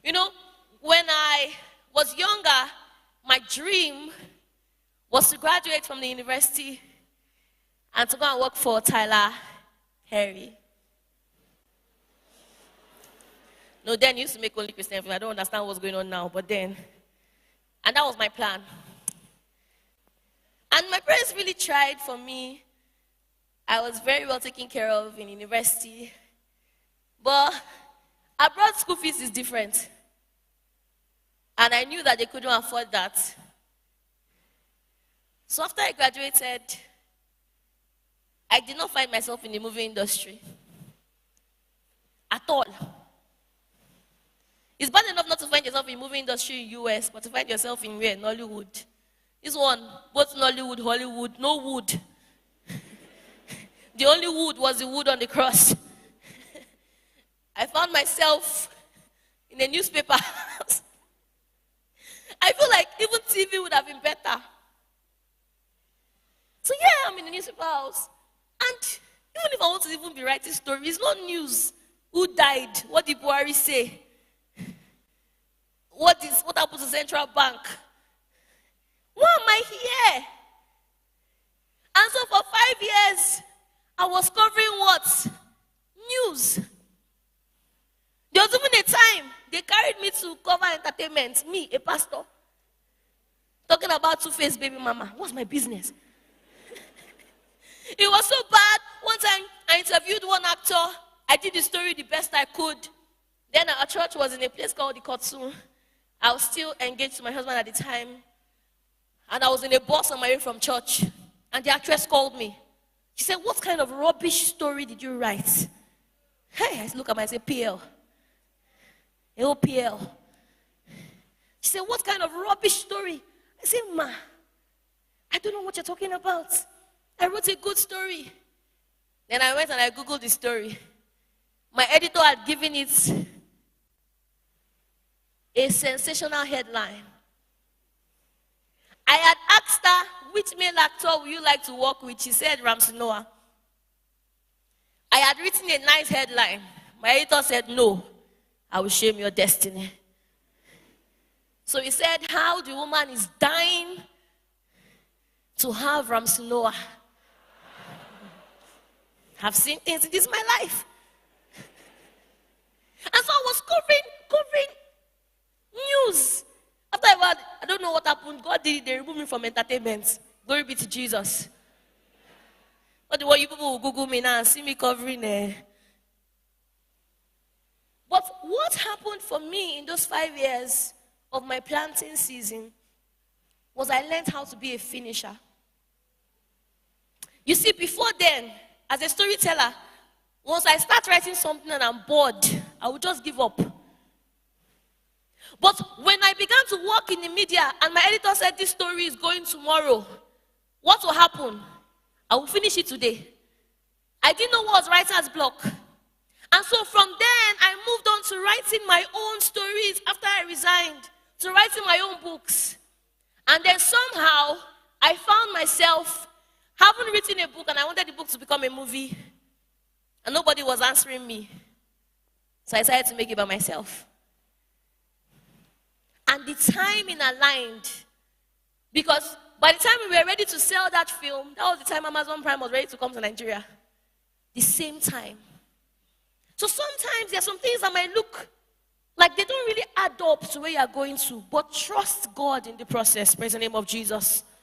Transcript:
You know, when I was younger, my dream was to graduate from the university and to go and work for Tyler Perry. No, then he used to make only Christian films. I don't understand what's going on now, but then. And that was my plan. And my parents really tried for me. I was very well taken care of in university. But abroad school fees is different. And I knew that they couldn't afford that. So after I graduated, I did not find myself in the movie industry. At all. It's bad enough not to find yourself in the movie industry in US, but to find yourself in where? Nollywood. This one, both Nollywood, Hollywood, no wood. The only wood was the wood on the cross. I found myself in a newspaper house. I feel like even TV would have been better. So yeah, I'm in the newspaper house. And even if I want to even be writing stories, it's not news. Who died? What did Buhari say? What happened to Central Bank? Why am I here? And so for 5 years, I was covering what? News. There was even a time they carried me to cover entertainment. Me, a pastor. Talking about two-faced baby mama. What's my business? It was so bad. One time, I interviewed one actor. I did the story the best I could. Then our church was in a place called the Kotsu. I was still engaged to my husband at the time. And I was in a bus on my way from church. And the actress called me. She said, what kind of rubbish story did you write? Hey, I look at myself, PL. LPL. She said, what kind of rubbish story? I said, Ma, I don't know what you're talking about. I wrote a good story. Then I went and I Googled the story. My editor had given it a sensational headline. I had asked her, which male actor would you like to work with? She said, Ramsey Noah. I had written a nice headline. My editor said, no, I will shame your destiny. So he said, how the woman is dying to have Ramsey Noah. I've seen things in this my life. And so I was covering news. After I don't know what happened. God did it. They removed me from entertainment. Glory be to Jesus. But you people will Google me now and see me covering But what happened for me in those 5 years of my planting season was I learned how to be a finisher. You see, before then, as a storyteller, once I start writing something and I'm bored, I would just give up. But when I began to work in the media and my editor said this story is going tomorrow, what will happen? I will finish it today. I didn't know what was writer's block. And so from then, I moved on to writing my own stories after I resigned, to writing my own books. And then somehow, I found myself having written a book and I wanted the book to become a movie. And nobody was answering me. So I decided to make it by myself. And the timing aligned. Because by the time we were ready to sell that film, that was the time Amazon Prime was ready to come to Nigeria. The same time. So sometimes there are some things that might look like they don't really add up to where you are going to. But trust God in the process. Praise the name of Jesus.